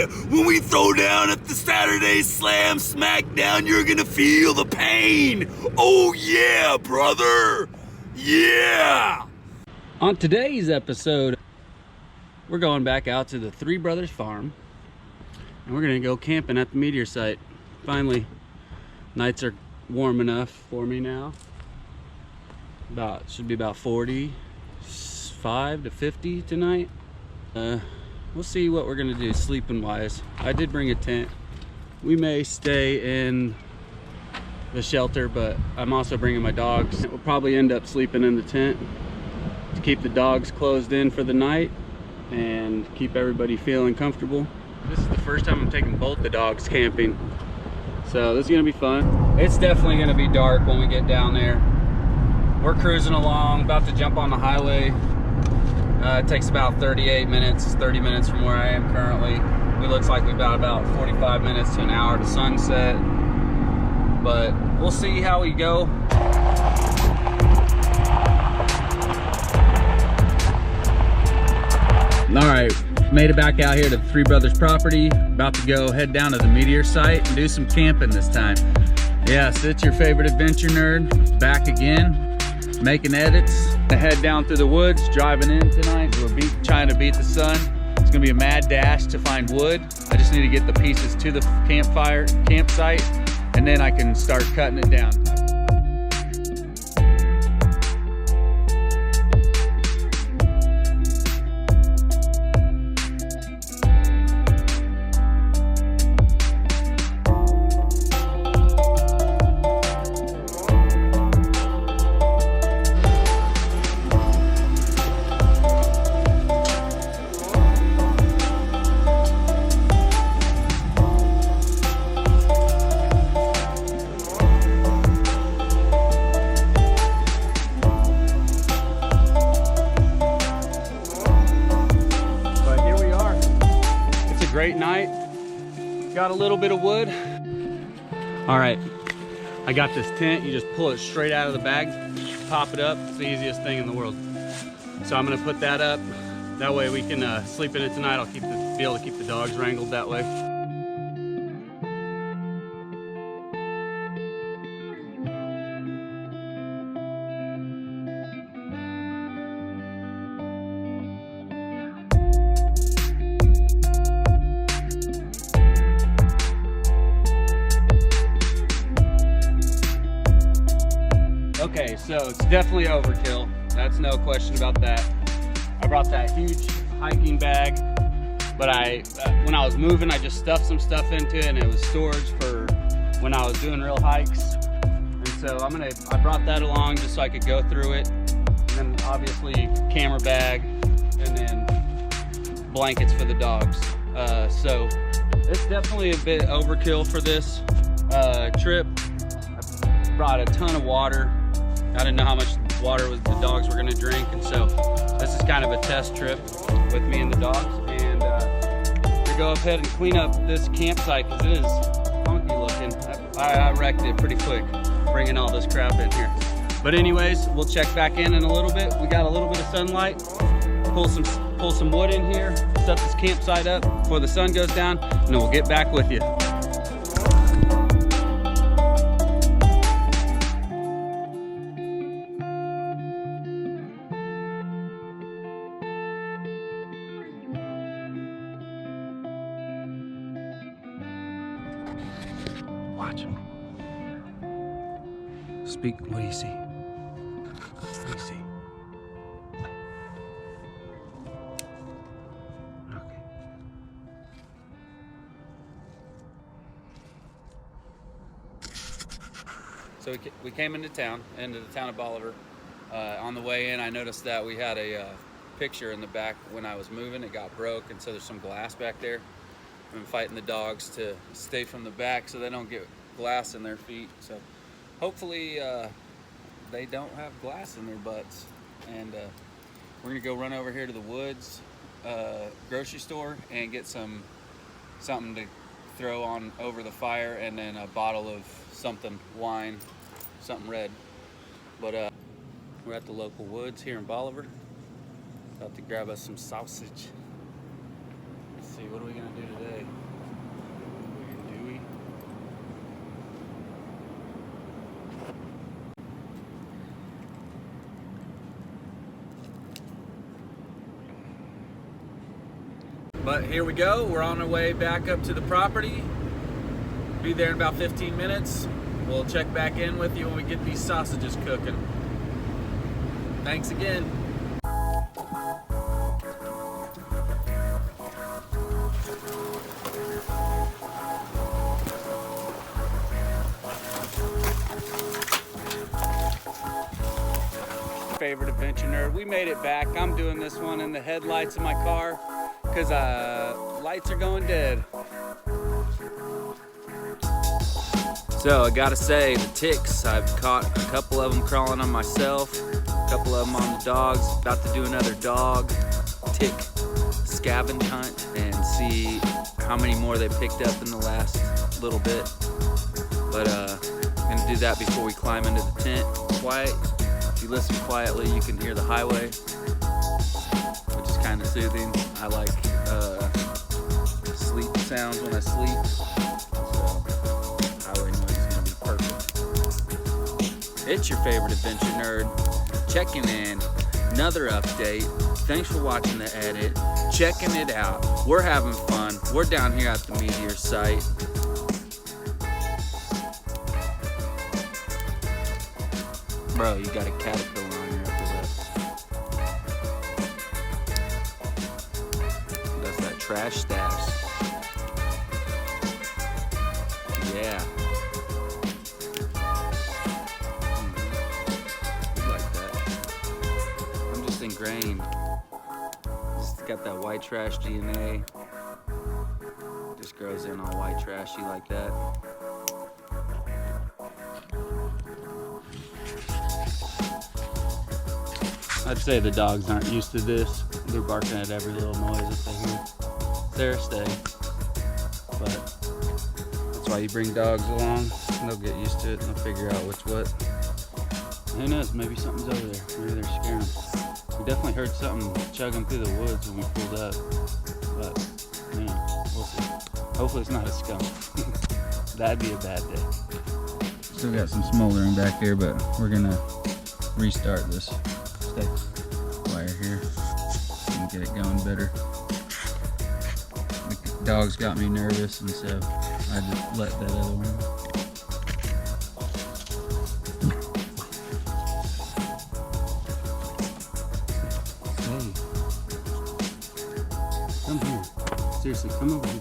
yeah, when we throw down at the Saturday Slam Smackdown, you're gonna feel the pain. Oh yeah, brother. Yeah. On today's episode, we're going back out to the Three Brothers farm and we're gonna go camping at the Meteor Site. Finally, nights are warm enough for me now. Should be about 45 to 50 tonight. We'll see what we're gonna do sleeping wise. I did bring a tent. We may stay in the shelter, but I'm also bringing my dogs. We'll probably end up sleeping in the tent to keep the dogs closed in for the night and keep everybody feeling comfortable. This is the first time I'm taking both the dogs camping, so this is gonna be fun. It's definitely gonna be dark when we get down there. We're cruising along, about to jump on the highway. It takes about 38 minutes, 30 minutes from where I am currently. It looks like we've got about 45 minutes to an hour to sunset, but we'll see how we go. All right, made it back out here to the Three Brothers property. About to go head down to the Meteor Site and do some camping this time. Yes, it's your favorite adventure nerd, back again, making edits. I head down through the woods, driving in tonight. We're trying to beat the sun. It's gonna be a mad dash to find wood. I just need to get the pieces to the campsite, and then I can start cutting it down. Great night. Got a little bit of wood. All right, I got this tent. You just pull it straight out of the bag, pop it up. It's the easiest thing in the world. So I'm gonna put that up. That way we can sleep in it tonight. I'll be able to keep the dogs wrangled that way. Okay, so it's definitely overkill. That's no question about that. I brought that huge hiking bag, but when I was moving, I just stuffed some stuff into it, and it was storage for when I was doing real hikes. And so I brought that along just so I could go through it. And then obviously camera bag, and then blankets for the dogs. So it's definitely a bit overkill for this trip. I brought a ton of water. I didn't know how much water the dogs were gonna drink, and so this is kind of a test trip with me and the dogs. And to go ahead and clean up this campsite because it is funky looking. I wrecked it pretty quick bringing all this crap in here. But anyways, we'll check back in a little bit. We got a little bit of sunlight. Pull some wood in here, set this campsite up before the sun goes down, and then we'll get back with you. Watch him. Speak. What do you see? What do you see? Okay. So we came into the town of Bolivar. On the way in, I noticed that we had a picture in the back when I was moving. It got broke, and so there's some glass back there. I've been fighting the dogs to stay from the back so they don't get glass in their feet. So hopefully they don't have glass in their butts. And we're gonna go run over here to the woods grocery store and get something to throw on over the fire, and then a bottle of something, wine, something red. But we're at the local woods here in Bolivar. About to grab us some sausage. Let's see, what are we gonna do today? But here we go. We're on our way back up to the property. Be there in about 15 minutes. We'll check back in with you when we get these sausages cooking. Thanks again. Favorite adventure nerd. We made it back. I'm doing this one in the headlights of my car because lights are going dead. So I gotta say, the ticks, I've caught a couple of them crawling on myself, a couple of them on the dogs. About to do another dog tick scavenge hunt and see how many more they picked up in the last little bit. But I'm gonna do that before we climb into the tent. Quiet. If you listen quietly, you can hear the highway, which is kind of soothing. I like sleep sounds when I sleep, so highway noise is gonna be perfect. It's your favorite adventure nerd, checking in. Another update. Thanks for watching the edit, checking it out. We're having fun. We're down here at the Meteor Site. Bro, you got a caterpillar on your upper lip. That's that trash stash. Yeah. You like that. I'm just ingrained. Just got that white trash DNA. Just grows in all white trash. You like that? I'd say the dogs aren't used to this. They're barking at every little noise that they hear. They're stay. But that's why you bring dogs along. And they'll get used to it and they'll figure out what's what. Who knows? Maybe something's over there. Maybe they're scaring them. We definitely heard something chugging through the woods when we pulled up. But, you know, we'll see. Hopefully it's not a skunk. That'd be a bad day. Still got some smoldering back here, but we're gonna restart this. Wire here and get it going better. The dogs got me nervous, and so I just let that other one. Hey, come here. Seriously, come over here.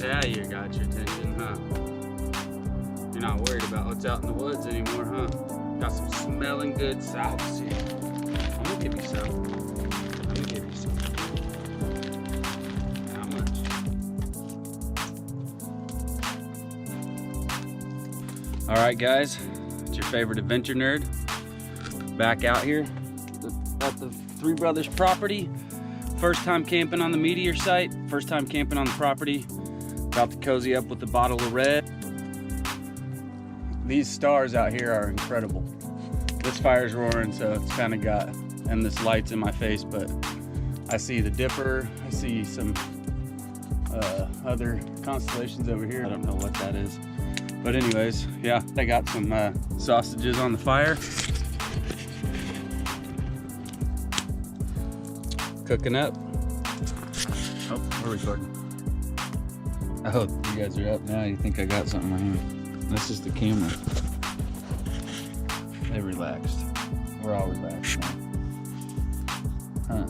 Yeah, you got your attention, huh? You're not worried about what's out in the woods anymore, huh? Got some smelling good sauce here. I'm gonna give you some. I'm gonna give you some. How much? All right, guys, it's your favorite adventure nerd. Back out here at the Three Brothers property. First time camping on the Meteor Site. First time camping on the property. About to cozy up with a bottle of red. These stars out here are incredible. This fire's roaring, so it's kind of got endless lights in my face, but I see the Dipper. I see some other constellations over here. I don't know what that is. But anyways, yeah, I got some sausages on the fire. Cooking up. Oh, we're recording. Oh, you guys are up now. You think I got something in my hand. This is the camera. They relaxed. We're all relaxed now. Huh.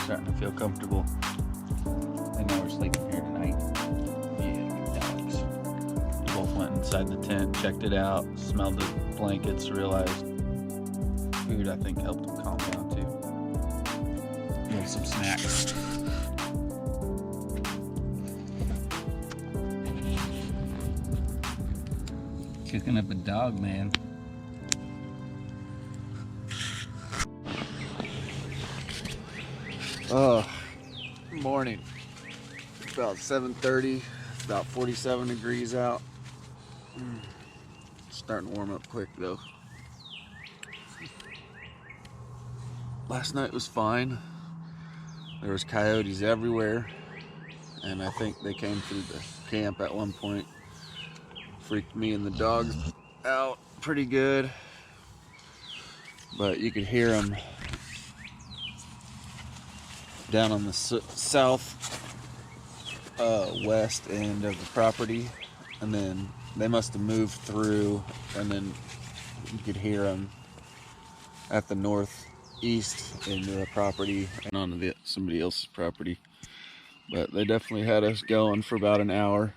Starting to feel comfortable. They know we're sleeping here tonight. Yeah, good dogs. Both went inside the tent, checked it out, smelled the blankets, realized food, I think, helped them calm down too. Some snacks. Cooking up a dog, man. Morning. About 7:30. It's about 47 degrees out. Starting to warm up quick though. Last night was fine. There was coyotes everywhere, and I think they came through the camp at one point. Freaked me and the dogs out pretty good, but you could hear them down on the west end of the property, and then they must have moved through, and then you could hear them at the northeast into the property and onto somebody else's property. But they definitely had us going for about an hour.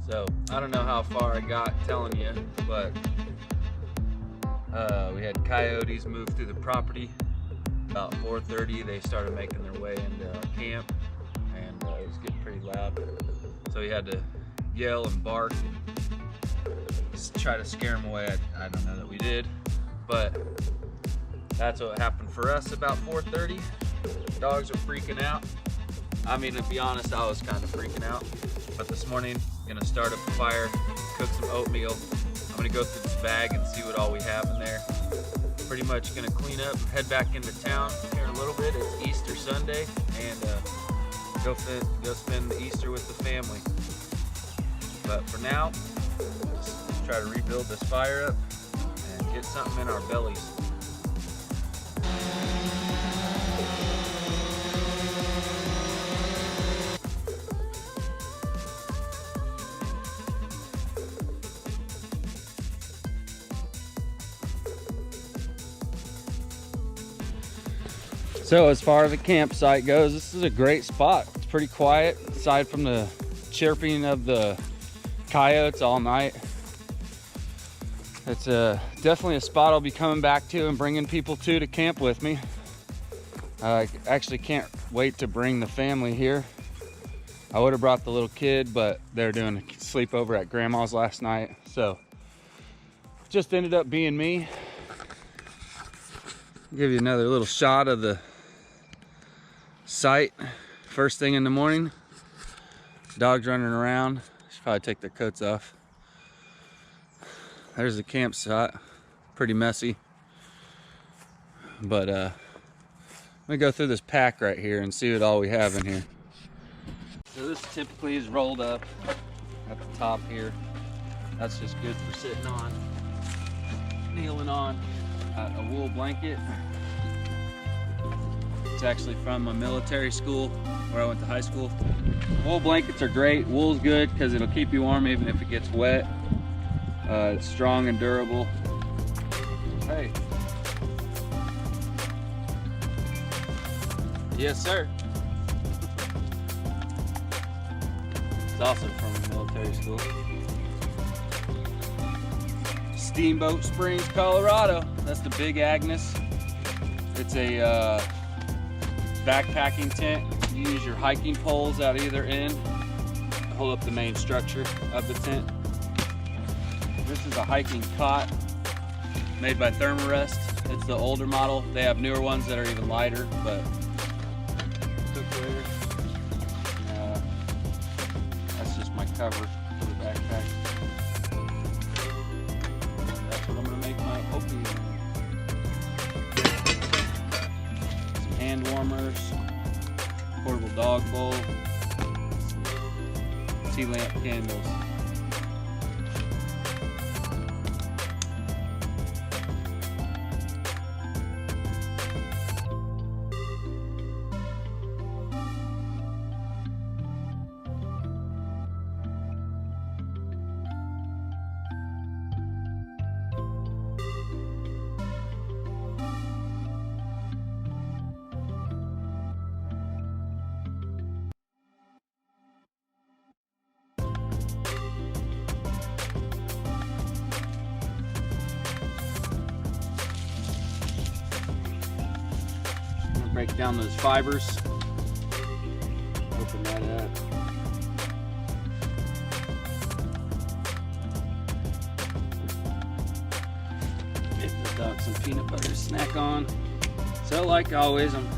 So, I don't know how far I got telling you, but we had coyotes move through the property. About 4:30, they started making their way into our camp, and it was getting pretty loud. So we had to yell and bark and just try to scare them away. I don't know that we did, but that's what happened for us about 4:30. Dogs are freaking out. I mean, to be honest, I was kind of freaking out. But this morning, I'm gonna start up a fire, cook some oatmeal. I'm gonna go through this bag and see what all we have in there. Pretty much gonna clean up and head back into town here in a little bit. It's Easter Sunday, and go spend the Easter with the family. But for now, let's try to rebuild this fire up and get something in our bellies. So as far as the campsite goes, this is a great spot. It's pretty quiet, aside from the chirping of the coyotes all night. It's definitely a spot I'll be coming back to and bringing people to camp with me. I actually can't wait to bring the family here. I would have brought the little kid, but they're doing a sleepover at grandma's last night. So just ended up being me. I'll give you another little shot of the site first thing in the morning. Dogs running around. Should probably take their coats off. There's the campsite. Pretty messy, but let me go through this pack right here and see what all we have in here. So this typically is rolled up at the top here. That's just good for sitting on, kneeling on. A wool blanket. It's actually from a military school where I went to high school. Wool blankets are great. Wool's good because it'll keep you warm even if it gets wet. It's strong and durable. Hey. Yes, sir. It's also from a military school. Steamboat Springs, Colorado. That's the Big Agnes. It's a backpacking tent. You use your hiking poles at either end to hold up the main structure of the tent. This is a hiking cot made by Thermarest. It's the older model. They have newer ones that are even lighter, but square. That's just my cover for the backpack. That's what I'm gonna make my opening. Some hand warmers, portable dog bowl, some tea lamp candles. Break down those fibers. Open that up. Get the dog some peanut butter to snack on. So like always, I'm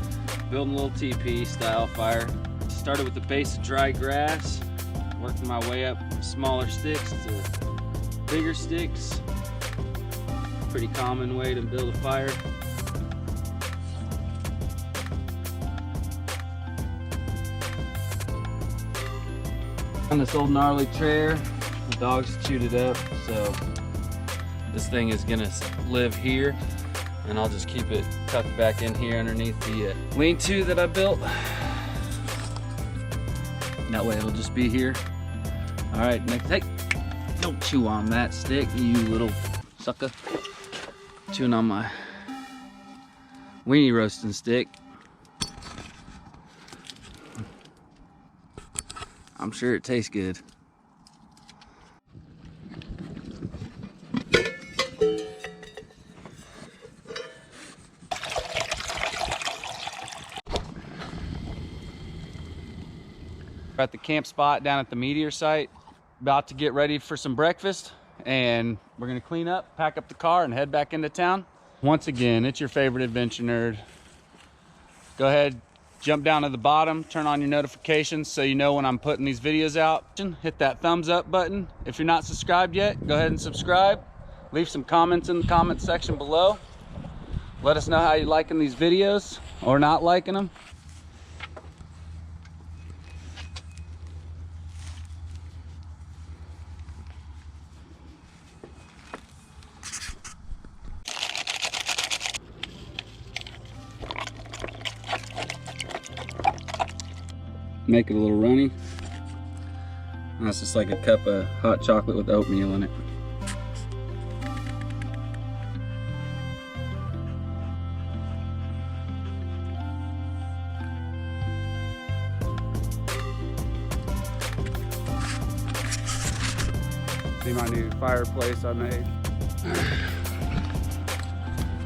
building a little teepee style fire. Started with the base of dry grass, working my way up from smaller sticks to bigger sticks. Pretty common way to build a fire. On this old gnarly chair, the dogs chewed it up, so this thing is gonna live here, and I'll just keep it tucked back in here underneath the lean-to that I built. That way it'll just be here. All right, next, hey, don't chew on that stick, you little sucker. Chewing on my weenie roasting stick. I'm sure it tastes good. We're at the camp spot down at the Meteor Site, about to get ready for some breakfast, and we're gonna clean up, pack up the car, and head back into town. Once again, it's your favorite adventure nerd. Go ahead, jump down to the bottom, turn on your notifications so you know when I'm putting these videos out. Hit that thumbs up button. If you're not subscribed yet, go ahead and subscribe. Leave some comments in the comment section below. Let us know how you're liking these videos or not liking them. Make it a little runny. That's just like a cup of hot chocolate with oatmeal in it. See my new fireplace I made.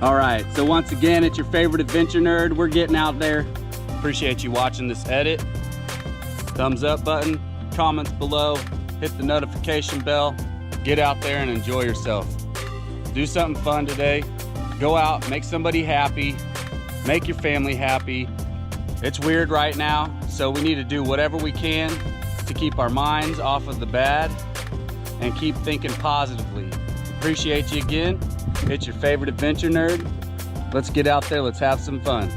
All right, so once again, it's your favorite adventure nerd. We're getting out there. Appreciate you watching this edit. Thumbs up button, comments below, hit the notification bell, get out there and enjoy yourself. Do something fun today. Go out, make somebody happy, make your family happy. It's weird right now, so we need to do whatever we can to keep our minds off of the bad and keep thinking positively. Appreciate you again. It's your favorite adventure nerd. Let's get out there, let's have some fun.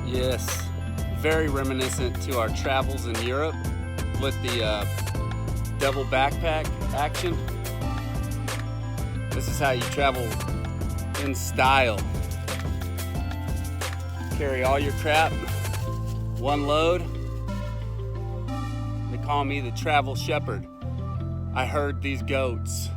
Yes, very reminiscent to our travels in Europe with the double backpack action. This is how you travel in style. Carry all your crap, one load. They call me the travel shepherd. I herd these goats.